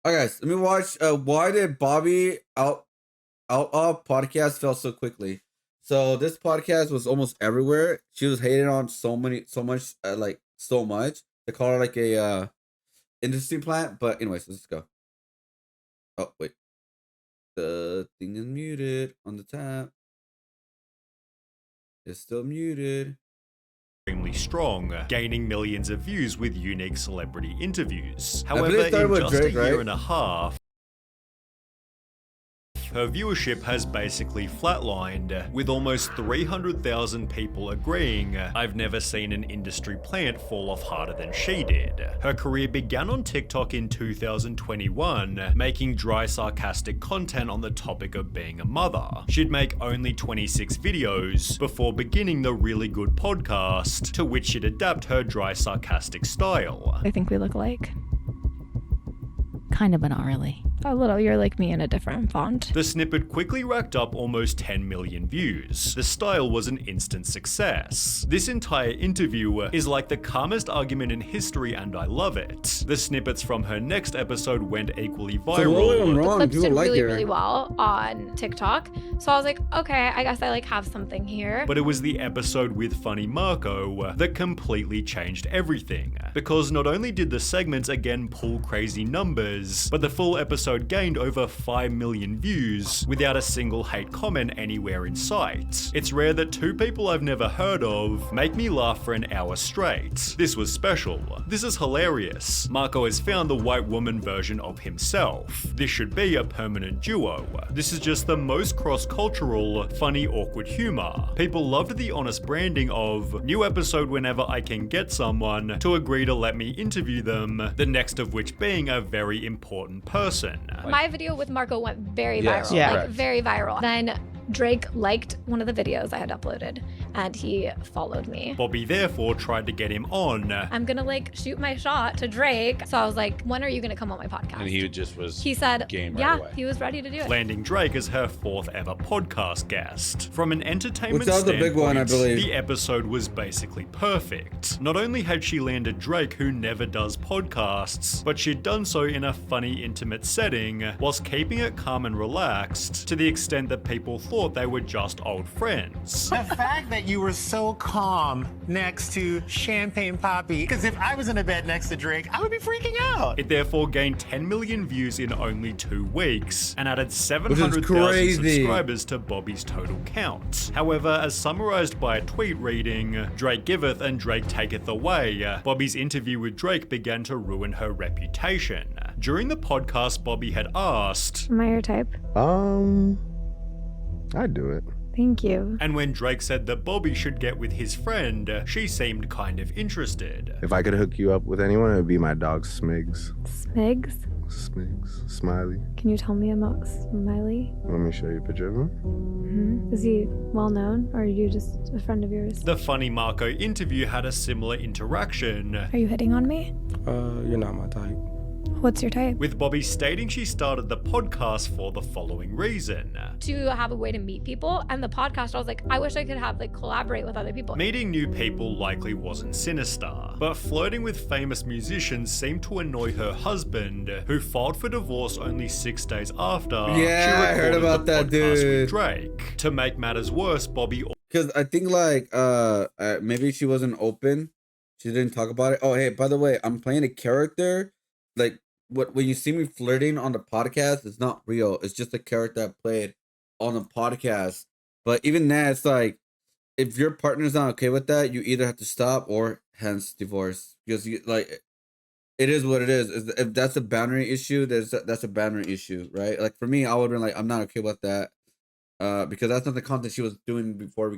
Alright, guys, let me watch. Why did Bobbi Althoff podcast fell so quickly? So this podcast was almost everywhere. She was hating on so much. They call her like a industry plant. But anyways, let's go. Oh wait, the thing is muted on the tab. It's still muted. Extremely strong, gaining millions of views with unique celebrity interviews. However, in just Drake, a year and a half, her viewership has basically flatlined, with almost 300,000 people agreeing I've never seen an industry plant fall off harder than she did. Her career began on TikTok in 2021, making dry, sarcastic content on the topic of being a mother. She'd make only 26 videos before beginning the Really Good podcast, to which she'd adapt her dry, sarcastic style. I think we look alike. Kind of, but not really. A little. You're like me in a different font. The snippet quickly racked up almost 10 million views. The style was an instant success. This entire interview is like the calmest argument in history, and I love it. The snippets from her next episode went equally viral. The clips did really well on TikTok. So I was like, okay, I guess I like have something here. But it was the episode with Funny Marco that completely changed everything. Because not only did the segments again pull crazy numbers, but the full episode gained over 5 million views without a single hate comment anywhere in sight. It's rare that two people I've never heard of make me laugh for an hour straight. This was special. This is hilarious. Marco has found the white woman version of himself. This should be a permanent duo. This is just the most cross-cultural, funny, awkward humor. People loved the honest branding of new episode whenever I can get someone to agree to let me interview them, the next of which being a very important person. My video with Marco went very Yes, viral, yeah. like very viral. Then Drake liked one of the videos I had uploaded and he followed me. Bobbi therefore tried to get him on. I'm gonna like shoot my shot to Drake. So I was like, when are you gonna come on my podcast? And he just was He said, game right yeah, away. he was ready to do it. Landing Drake as her 4th ever podcast guest. From an entertainment Which was the big one, I standpoint, believe. the episode was basically perfect. Not only had she landed Drake, who never does podcasts, but she'd done so in a funny, intimate setting, whilst keeping it calm and relaxed, to the extent that people thought they were just old friends. The fact that you were so calm next to Champagne Poppy, because if I was in a bed next to Drake, I would be freaking out. It therefore gained 10 million views in only 2 weeks, and added 700,000 crazy. subscribers to Bobbi's total count. However, as summarized by a tweet reading, Drake giveth and Drake taketh away, Bobbi's interview with Drake began to ruin her reputation. During the podcast, Bobbi had asked, Am I your type? I'd do it. Thank you. and when Drake said that Bobbi should get with his friend, she seemed kind of interested. If I could hook you up with anyone, it would be my dog Smigs. Smigs? Smigs. Smiley. Can you tell me about Smiley? Let me show you a picture of him. Is he well known or are you just a friend of yours? The Funny Marco interview had a similar interaction, Are you hitting on me? You're not my type. What's your type? with Bobbi stating she started the podcast for the following reason. To have a way to meet people, and the podcast, I was like, I wish I could have like collaborate with other people. Meeting new people likely wasn't sinister, but flirting with famous musicians seemed to annoy her husband, who filed for divorce only 6 days after Yeah, she I heard recorded about the that, podcast with dude. Drake. To make matters worse, Bobbi Because I think like maybe she wasn't open. She didn't talk about it. Oh hey, by the way, I'm playing a character. Like when you see me flirting on the podcast, it's not real. It's just a character I played on the podcast. But even that, it's like if your partner's not okay with that, you either have to stop or hence divorce. Because you like it is what it is. If that's a boundary issue, that's a boundary issue, right? Like for me, I would have been like, I'm not okay with that. Because that's not the content she was doing before they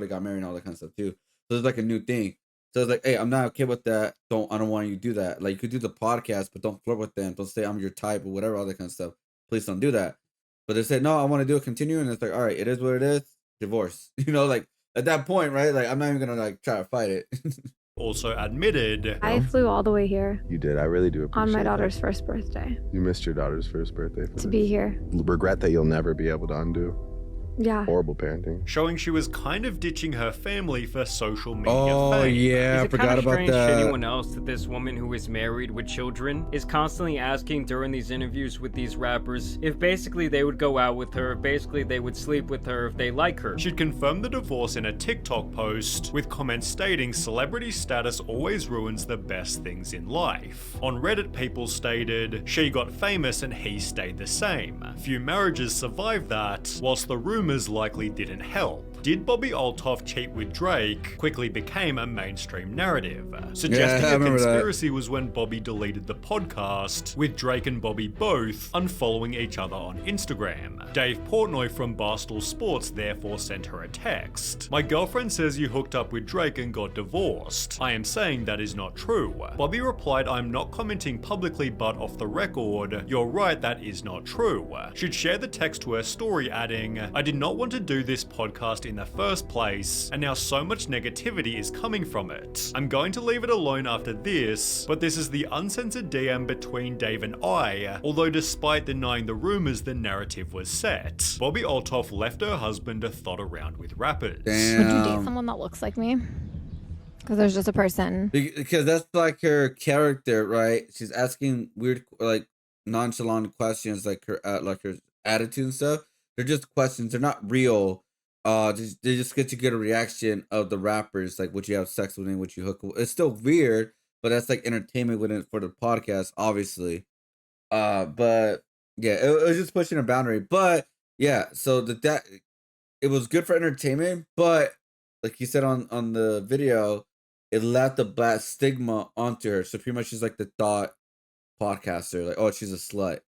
got married and all that kind of stuff too. So it's like a new thing. So it's like, hey, I'm not okay with that. I don't want you to do that. Like you could do the podcast, but don't flirt with them. Don't say I'm your type or whatever, all that kind of stuff. Please don't do that. But they said, no, I want to do it continue. And it's like, all right, it is what it is. Divorce. You know, like at that point, right? Like I'm not even gonna like try to fight it. also admitted I flew all the way here You did. I really do appreciate on my that. daughter's first birthday You missed your daughter's first birthday. For to this. be here. Regret that you'll never be able to undo. Yeah. Horrible parenting. showing she was kind of ditching her family for social media Oh fame. yeah, I Is it forgot kind of about strange to that. anyone else that this woman who is married with children is constantly asking during these interviews with these rappers if basically they would go out with her, if basically they would sleep with her if they like her? She'd confirmed the divorce in a TikTok post, with comments stating celebrity status always ruins the best things in life. On Reddit, people stated, she got famous and he stayed the same. Few marriages survived that, whilst the rumors likely didn't help. Did Bobbi Althoff cheat with Drake quickly became a mainstream narrative. Suggesting I a remember that. conspiracy was when Bobbi deleted the podcast, with Drake and Bobbi both unfollowing each other on Instagram. Dave Portnoy from Barstool Sports therefore sent her a text. My girlfriend says you hooked up with Drake and got divorced. I am saying that is not true. Bobbi replied, I'm not commenting publicly but off the record. You're right, that is not true. She'd share the text to her story adding, I did not want to do this podcast in the first place, and now so much negativity is coming from it. I'm going to leave it alone after this, but this is the uncensored DM between Dave and I, although despite denying the rumors, the narrative was set. Bobbi Althoff left her husband to thot around with rappers. Would you date Damn. someone that looks like me? Because there's just a person. Because that's like her character, right? She's asking weird, like nonchalant questions, like her attitude and stuff. They're just questions. They're not real. They just get to get a reaction of the rappers, like would you have sex with him, would you hook? It's still weird, but that's like entertainment with it for the podcast, obviously. But yeah, it was just pushing a boundary. But yeah, so that it was good for entertainment, but like you said on the video, it left a bad stigma onto her. So pretty much she's like the thought podcaster, like, oh, she's a slut.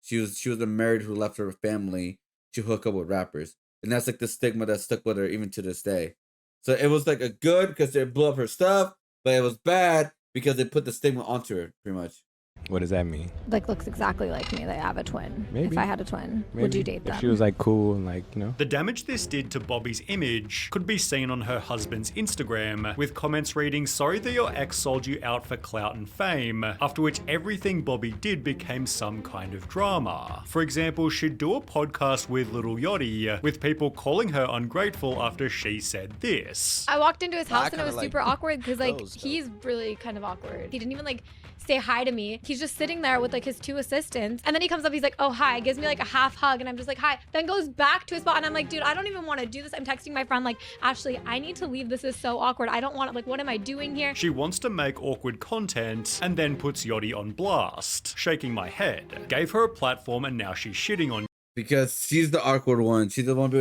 She was a married who left her family to hook up with rappers. And that's like the stigma that stuck with her even to this day. So it was like a good because they blew up her stuff, but it was bad because they put the stigma onto her, pretty much. What does that mean? Like looks exactly like me. They have a twin. Maybe. If I had a twin, would Maybe. you date them? If she was like cool and like, you know. The damage this did to Bobbi's image could be seen on her husband's Instagram, with comments reading, sorry that your ex sold you out for clout and fame, after which everything Bobbi did became some kind of drama. For example, she'd do a podcast with Lil Yachty, with people calling her ungrateful after she said this. I walked into his I house and it kinda was like super awkward because like those, though. he's really kind of awkward. He didn't even like say hi to me. He's just sitting there with like his two assistants, and then he comes up, he's like, oh hi, gives me like a half hug, and I'm just like hi, then goes back to his spot, and I'm like, dude, I don't even want to do this. I'm texting my friend like, Ashley, I need to leave, this is so awkward, I don't want it, like what am I doing here? She wants to make awkward content and then puts Yachty on blast. Shaking my head. Gave her a platform and now she's shitting on Because she's the awkward one. She didn't want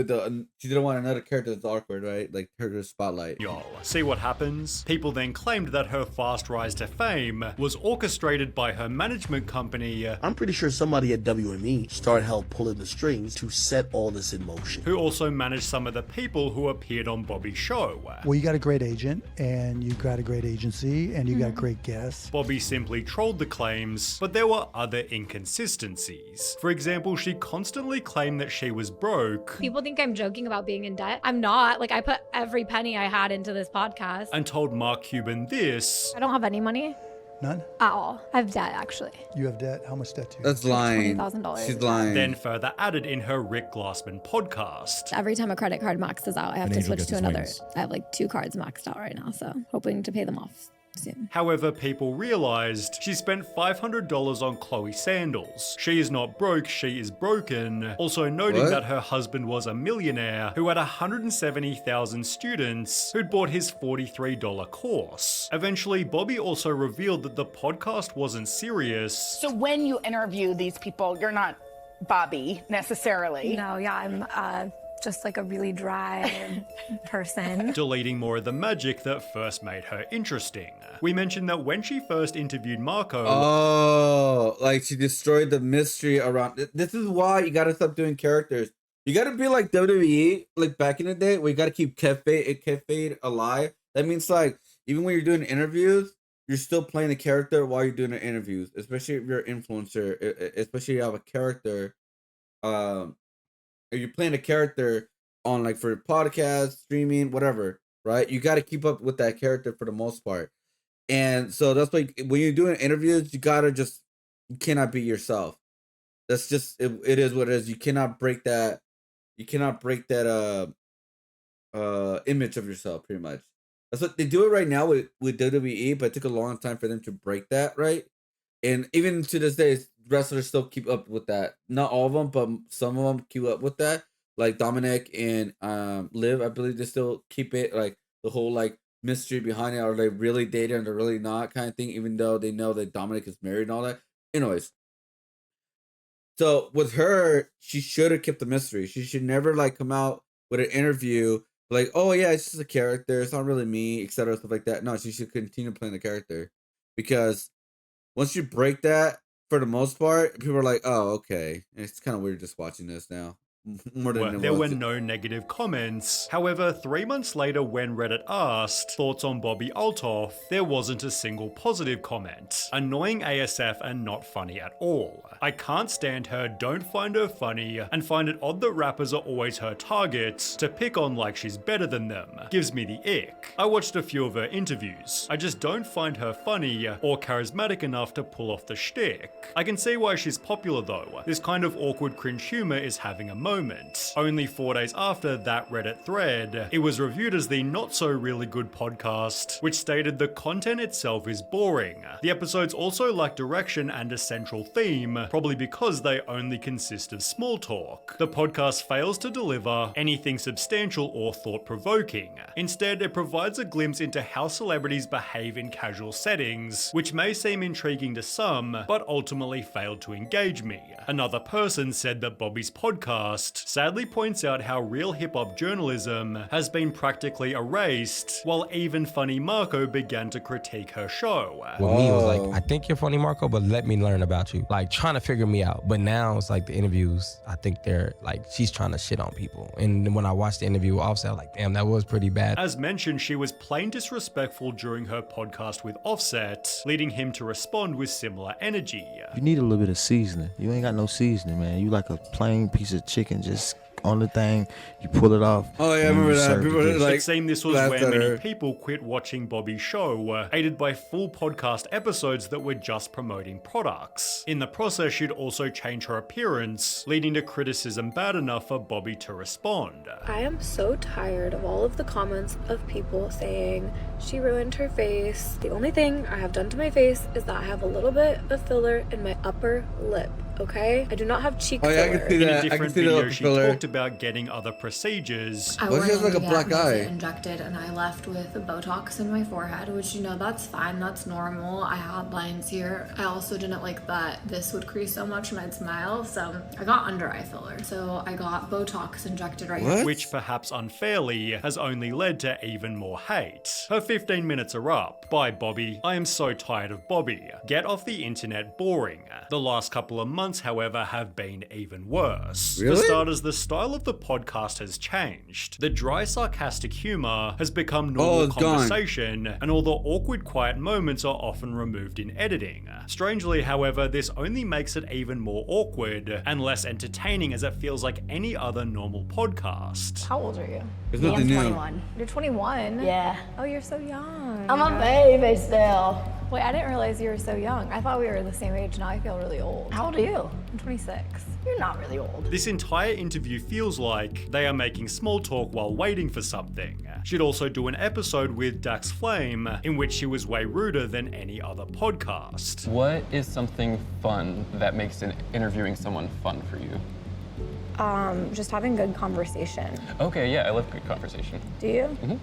she didn't want another character that's awkward, right? Like her spotlight. y'all. See what happens? People then claimed that her fast rise to fame was orchestrated by her management company, I'm pretty sure somebody at WME started help pulling the strings to set all this in motion. who also managed some of the people who appeared on Bobbi's show. Well, you got a great agent, and you got a great agency, and you got great guests. Bobbi simply trolled the claims, but there were other inconsistencies. For example, she constantly claimed that she was broke People think I'm joking about being in debt. I'm not. Like I put every penny I had into this podcast. and told Mark Cuban this. I don't have any money None? at all. I have debt actually. You have debt? How much debt do you That's lying. $20,000. She's lying. Then further added in her Rick Glassman podcast. Every time a credit card maxes out, I have An to angel switch gets to his another. wings. I have like 2 cards maxed out right now, so hoping to pay them off soon. However, people realized she spent $500 on Chloe sandals. She is not broke, she is broken. Also noting What? that her husband was a millionaire who had 170,000 students who'd bought his $43 course. Eventually, Bobbi also revealed that the podcast wasn't serious. So when you interview these people, you're not Bobbi necessarily. No, yeah, I'm just like a really dry person. Deleting more of the magic that first made her interesting. We mentioned that when she first interviewed Marco, Oh, like she destroyed the mystery around. This is why you gotta stop doing characters. You gotta be like WWE, like back in the day, where you gotta keep kayfabe alive. That means like even when you're doing interviews, you're still playing the character while you're doing the interviews. Especially if you're an influencer, especially if you have a character. If you're playing a character on like for podcast, streaming, whatever, right? You got to keep up with that character for the most part. And so that's like when you're doing interviews, you cannot be yourself. That's just it is what it is. You cannot break that you cannot break that image of yourself. Pretty much, that's what they do it right now with WWE. But it took a long time for them to break that, right? And even to this day, wrestlers still keep up with that. Not all of them, but some of them keep up with that. Like Dominic and Liv, I believe they still keep it, like the whole like mystery behind it. Are they really dating or they're really not kind of thing? Even though they know that Dominic is married and all that. Anyways, so with her, she should have kept the mystery. She should never like come out with an interview like, oh yeah, it's just a character. It's not really me, etc. Stuff like that. No, she should continue playing the character because once you break that, for the most part, people are like, oh, okay. It's kind of weird just watching this now. More than it There were was. no negative comments. However, 3 months later when Reddit asked thoughts on Bobbi Althoff, there wasn't a single positive comment. Annoying ASF and not funny at all. I can't stand her, don't find her funny, and find it odd that rappers are always her targets to pick on like she's better than them. Gives me the ick. I watched a few of her interviews. I just don't find her funny or charismatic enough to pull off the shtick. I can see why she's popular though. This kind of awkward cringe humor is having a moment. Only 4 days after that Reddit thread, it was reviewed as the not so really good podcast, which stated the content itself is boring. The episodes also lack direction and a central theme, probably because they only consist of small talk. The podcast fails to deliver anything substantial or thought-provoking. Instead, it provides a glimpse into how celebrities behave in casual settings, which may seem intriguing to some, but ultimately failed to engage me. Another person said that Bobbi's podcast sadly points out how real hip-hop journalism has been practically erased, while even Funny Marco began to critique her show. With me, it was like, I think you're funny, Marco, but let me learn about you. Like, trying to figure me out. But now it's like the interviews, I think they're like, she's trying to shit on people. And when I watched the interview with Offset, I was like, damn, that was pretty bad. As mentioned, she was plain disrespectful during her podcast with Offset, leading him to respond with similar energy. You need a little bit of seasoning. You ain't got no seasoning, man. You like a plain piece of chicken just on the thing, you pull it off. Oh yeah, I remember that. People were like, it seemed this was where many people quit watching Bobbi's show, aided by full podcast episodes that were just promoting products. In the process, she'd also change her appearance, leading to criticism bad enough for Bobbi to respond. I am so tired of all of the comments of people saying she ruined her face. The only thing I have done to my face is that I have a little bit of filler in my upper lip. Okay, I do not have cheek filler. I can see that. In a different video, she talked about getting other procedures. I went in to get it injected, and I left with Botox in my forehead, which, you know, that's fine, that's normal. I had lines here. I also didn't like that this would crease so much when I'd smile, so I got under eye filler. So I got Botox injected right here. Which, perhaps unfairly, has only led to even more hate. Her 15 minutes are up. Bye, Bobbi. I am so tired of Bobbi. Get off the internet, boring. The last couple of months, however, have been even worse. Really? For starters, the style of the podcast has changed. The dry, sarcastic humor has become normal conversation, and all the awkward, quiet moments are often removed in editing. Strangely, however, this only makes it even more awkward and less entertaining, as it feels like any other normal podcast. How old are you? There's nothing new. 21. You're 21? Yeah. Oh, you're so young. I'm a baby still. Wait, I didn't realize you were so young. I thought we were the same age. Now I feel really old. How old are you? I'm 26. You're not really old. This entire interview feels like they are making small talk while waiting for something. She'd also do an episode with Dax Flame in which she was way ruder than any other podcast. What is something fun that makes interviewing someone fun for you? Just having good conversation. Okay, yeah, I love good conversation. Do you? Mm-hmm.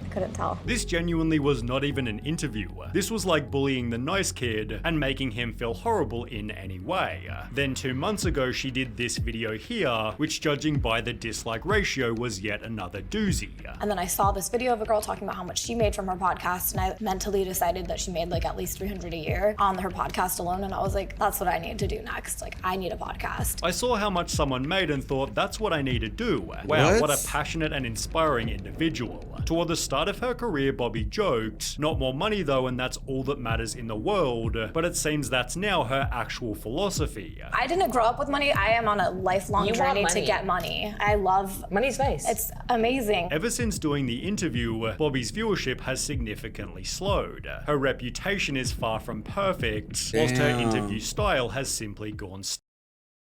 Couldn't tell. This genuinely was not even an interview. This was like bullying the nice kid and making him feel horrible in any way. Then 2 months ago, she did this video here, which judging by the dislike ratio was yet another doozy. And then I saw this video of a girl talking about how much she made from her podcast, and I mentally decided that she made like at least $300 a year on her podcast alone, and I was like, that's what I need to do next. Like, I need a podcast. I saw how much someone made and thought, that's what I need to do. Wow, what a passionate and inspiring individual. Toward the start of her career, Bobbi joked, not more money though, and that's all that matters in the world, but it seems that's now her actual philosophy. I didn't grow up with money. I am on a lifelong journey to get money. I love money's nice. It's amazing. Ever since doing the interview, Bobbi's viewership has significantly slowed. Her reputation is far from perfect, whilst her interview style has simply gone.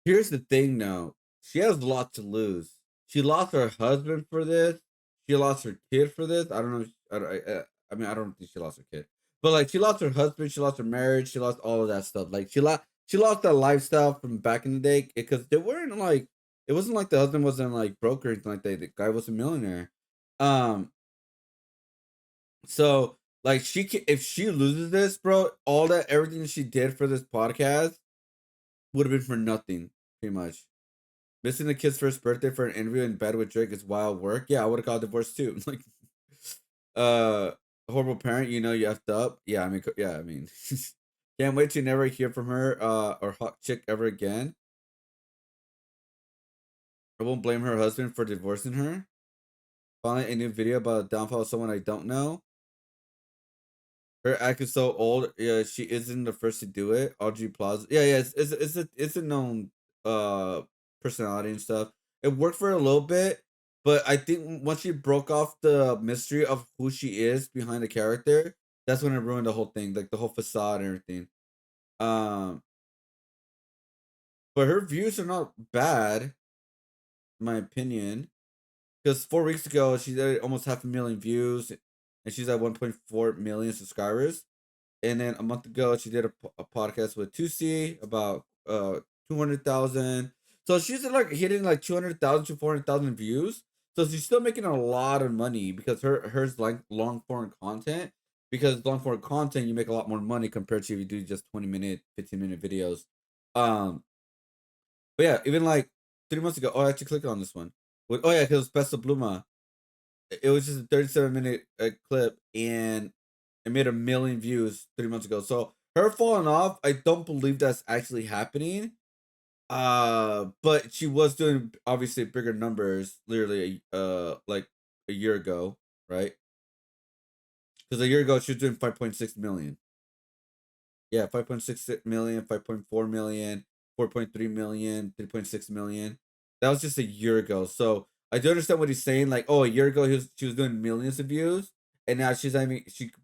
Here's the thing, though. she has a lot to lose. She lost her husband for this. She lost her kid for this. I don't know. I mean, I don't think she lost her kid, but like she lost her husband. She lost her marriage. She lost all of that stuff. Like she lost that lifestyle from back in the day because they weren't like it wasn't like the husband wasn't like broke or anything like that. The guy was a millionaire. Um, so like if she loses this, bro, all that everything she did for this podcast would have been for nothing, pretty much. Missing the kid's first birthday for an interview in bed with Drake is wild work. Yeah, I would have got divorced too. Like, horrible parent. You know you effed up. Yeah, I mean, can't wait to never hear from her. Or hot chick ever again. I won't blame her husband for divorcing her. Finally, a new video about the downfall of someone I don't know. Her act is so old. Yeah, she isn't the first to do it. Audrey Plaza. Yeah, it's a known personality and stuff. It worked for a little bit, but I think once she broke off the mystery of who she is behind the character, that's when it ruined the whole thing, like the whole facade and everything. But her views are not bad, in my opinion. Because 4 weeks ago she did almost 500,000 views, and she's at 1.4 million subscribers. And then a month ago, she did a podcast with 2C about 200,000. So she's like hitting like 200,000 to 400,000 views. So she's still making a lot of money because hers like long form content. Because long form content, you make a lot more money compared to if you do just 20-minute, 15-minute videos. But yeah, even like 3 months ago, oh, I actually clicked on this one. Oh yeah, because Best of Bluma. It was just a 37-minute clip, and it made 1 million views 3 months ago. So her falling off, I don't believe that's actually happening. But she was doing obviously bigger numbers, literally, like a year ago, right? Because a year ago she was doing 5.6 million. Yeah, 5.6 million, 5.4 million, 4.3 million, 3.6 million. That was just a year ago. So I do understand what he's saying. Like, oh, a year ago she was doing millions of views, and now she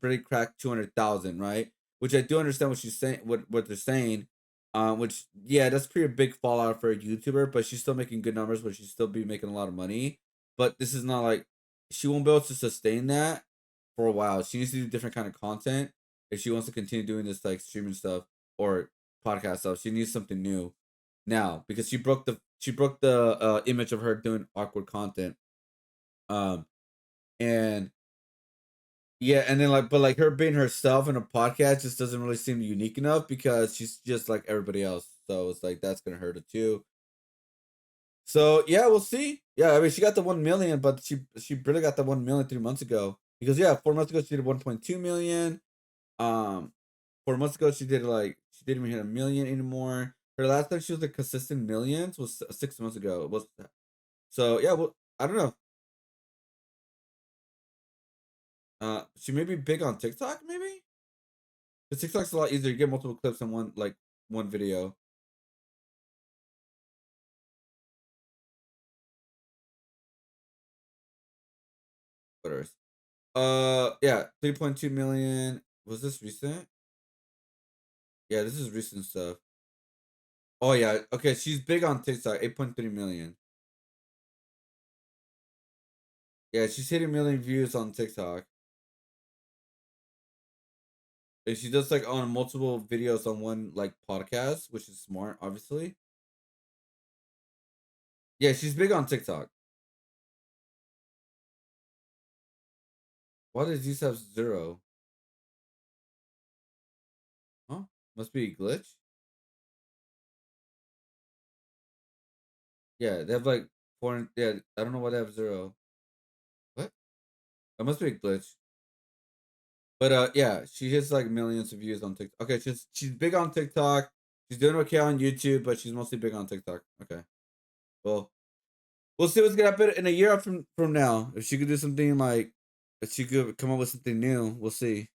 pretty cracked 200,000, right? Which I do understand what she's saying, what they're saying. Which yeah, that's pretty big fallout for a YouTuber, but she's still making good numbers, but she's still be making a lot of money. But this is not like she won't be able to sustain that for a while. She needs to do different kind of content if she wants to continue doing this like streaming stuff or podcast stuff. She needs something new now because she broke the image of her doing awkward content. And yeah, and then but her being herself in a podcast just doesn't really seem unique enough because she's just like everybody else. So it's like that's gonna hurt her too. So yeah, we'll see. Yeah, I mean she got the 1 million, but she barely got the 1 million 3 months ago. Because yeah, 4 months ago she did 1.2 million. 4 months ago she didn't even hit 1 million anymore. Her last time she was like consistent millions was 6 months ago. So yeah, well, I don't know. She may be big on TikTok, maybe? Because TikTok's a lot easier. You get multiple clips in one video. Whatever. Yeah, 3.2 million. Was this recent? Yeah, this is recent stuff. Oh yeah, okay, she's big on TikTok, 8.3 million. Yeah, she's hitting 1 million views on TikTok. And she does like on multiple videos on one like podcast, which is smart, obviously. Yeah, she's big on TikTok. Why does these have 0? Huh? Must be a glitch. Yeah, they have like 4. Yeah, I don't know why they have 0. What? That must be a glitch. But yeah, she hits like millions of views on TikTok. Okay, she's big on TikTok. She's doing okay on YouTube, but she's mostly big on TikTok. Okay. Well, we'll see what's gonna happen in a year from now. If she could do something like if she could come up with something new, we'll see.